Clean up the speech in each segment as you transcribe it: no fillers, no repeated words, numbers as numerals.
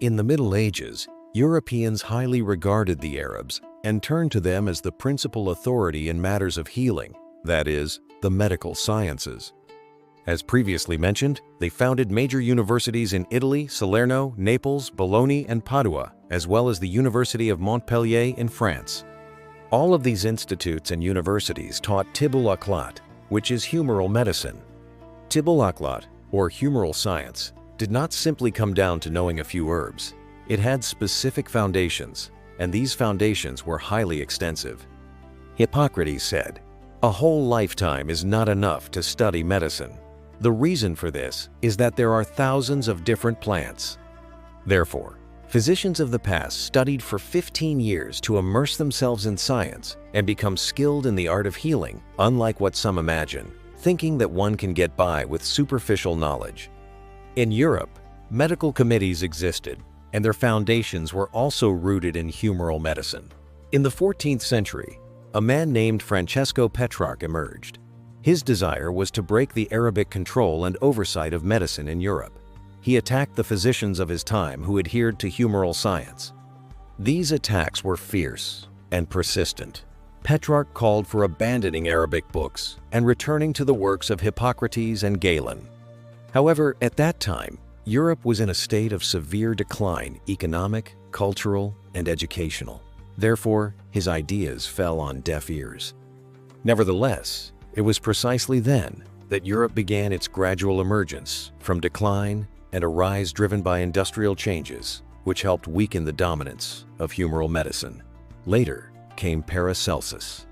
In the Middle Ages, Europeans highly regarded the Arabs and turned to them as the principal authority in matters of healing, that is, the medical sciences. As previously mentioned, they founded major universities in Italy, Salerno, Naples, Bologna, and Padua, as well as the University of Montpellier in France. All of these institutes and universities taught Tibb-ul-Akhlat, which is humoral medicine. Tibb-ul-Akhlat, or humoral science, did not simply come down to knowing a few herbs. It had specific foundations, and these foundations were highly extensive. Hippocrates said, "A whole lifetime is not enough to study medicine." The reason for this is that there are thousands of different plants. Therefore, physicians of the past studied for 15 years to immerse themselves in science and become skilled in the art of healing, unlike what some imagine, thinking that one can get by with superficial knowledge. In Europe, medical committees existed, and their foundations were also rooted in humoral medicine. In the 14th century, a man named Francesco Petrarch emerged. His desire was to break the Arabic control and oversight of medicine in Europe. He attacked the physicians of his time who adhered to humoral science. These attacks were fierce and persistent. Petrarch called for abandoning Arabic books and returning to the works of Hippocrates and Galen. However, at that time, Europe was in a state of severe decline, economic, cultural, and educational. Therefore, his ideas fell on deaf ears. Nevertheless, it was precisely then that Europe began its gradual emergence from decline and a rise driven by industrial changes, which helped weaken the dominance of humoral medicine. Later came Paracelsus.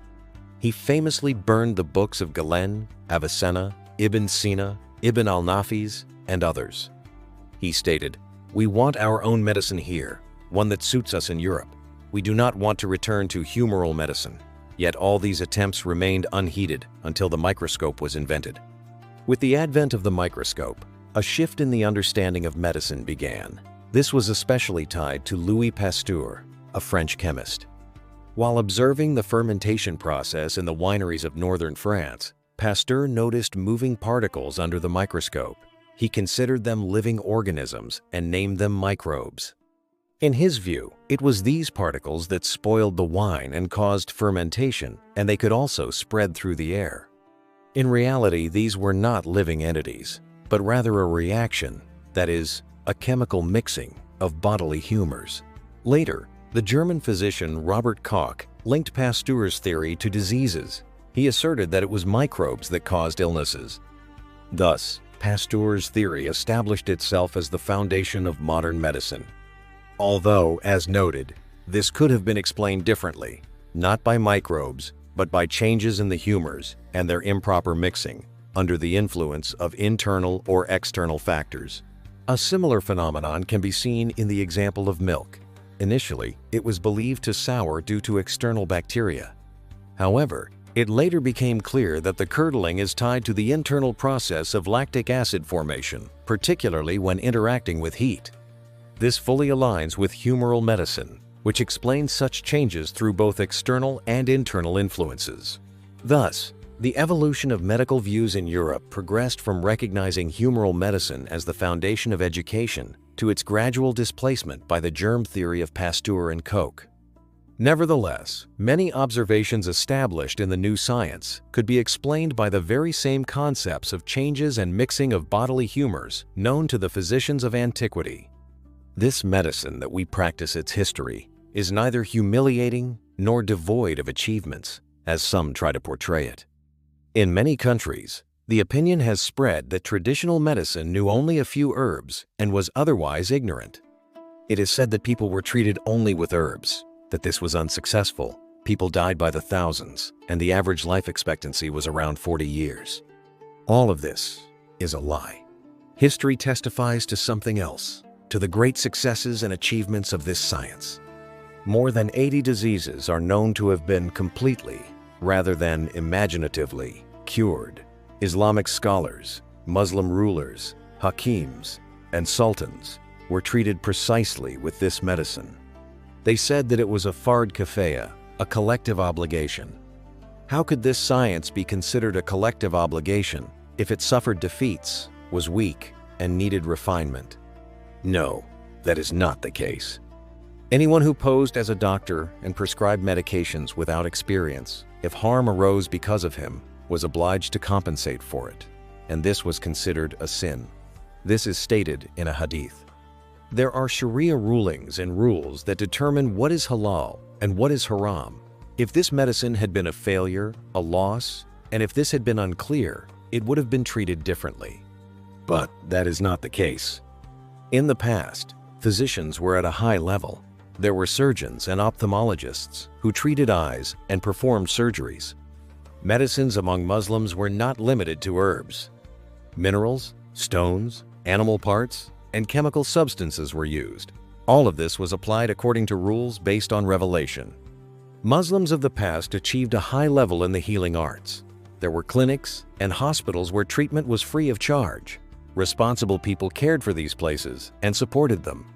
He famously burned the books of Galen, Avicenna, Ibn Sina, Ibn al-Nafis, and others. He stated, "We want our own medicine here, one that suits us in Europe. We do not want to return to humoral medicine." Yet all these attempts remained unheeded until the microscope was invented. With the advent of the microscope, a shift in the understanding of medicine began. This was especially tied to Louis Pasteur, a French chemist. While observing the fermentation process in the wineries of northern France, Pasteur noticed moving particles under the microscope. He considered them living organisms and named them microbes. In his view, it was these particles that spoiled the wine and caused fermentation, and they could also spread through the air. In reality, these were not living entities, but rather a reaction, that is, a chemical mixing of bodily humors. Later, the German physician Robert Koch linked Pasteur's theory to diseases. He asserted that it was microbes that caused illnesses. Thus, Pasteur's theory established itself as the foundation of modern medicine. Although, as noted, this could have been explained differently, not by microbes, but by changes in the humors and their improper mixing under the influence of internal or external factors. A similar phenomenon can be seen in the example of milk. Initially, it was believed to sour due to external bacteria. However, it later became clear that the curdling is tied to the internal process of lactic acid formation, particularly when interacting with heat. This fully aligns with humoral medicine, which explains such changes through both external and internal influences. Thus, the evolution of medical views in Europe progressed from recognizing humoral medicine as the foundation of education to its gradual displacement by the germ theory of Pasteur and Koch. Nevertheless, many observations established in the new science could be explained by the very same concepts of changes and mixing of bodily humors known to the physicians of antiquity. This medicine that we practice its history is neither humiliating nor devoid of achievements, as some try to portray it. In many countries, the opinion has spread that traditional medicine knew only a few herbs and was otherwise ignorant. It is said that people were treated only with herbs, that this was unsuccessful. People died by the thousands, and the average life expectancy was around 40 years. All of this is a lie. History testifies to something else, to the great successes and achievements of this science. More than 80 diseases are known to have been completely, rather than imaginatively, cured. Islamic scholars, Muslim rulers, hakims, and sultans were treated precisely with this medicine. They said that it was a fard kifaya, a collective obligation. How could this science be considered a collective obligation if it suffered defeats, was weak, and needed refinement? No, That is not the case. Anyone who posed as a doctor and prescribed medications without experience, if harm arose because of him, was obliged to compensate for it, and this was considered a sin. This is stated in a hadith. There are Sharia rulings and rules that determine what is halal and what is haram. If this medicine had been a failure, a loss, and if this had been unclear, it would have been treated differently. But that is not the case. In the past, physicians were at a high level. There were surgeons and ophthalmologists who treated eyes and performed surgeries. Medicines among Muslims were not limited to herbs. Minerals, stones, animal parts, and chemical substances were used. All of this was applied according to rules based on revelation. Muslims of the past achieved a high level in the healing arts. There were clinics and hospitals where treatment was free of charge. Responsible people cared for these places and supported them.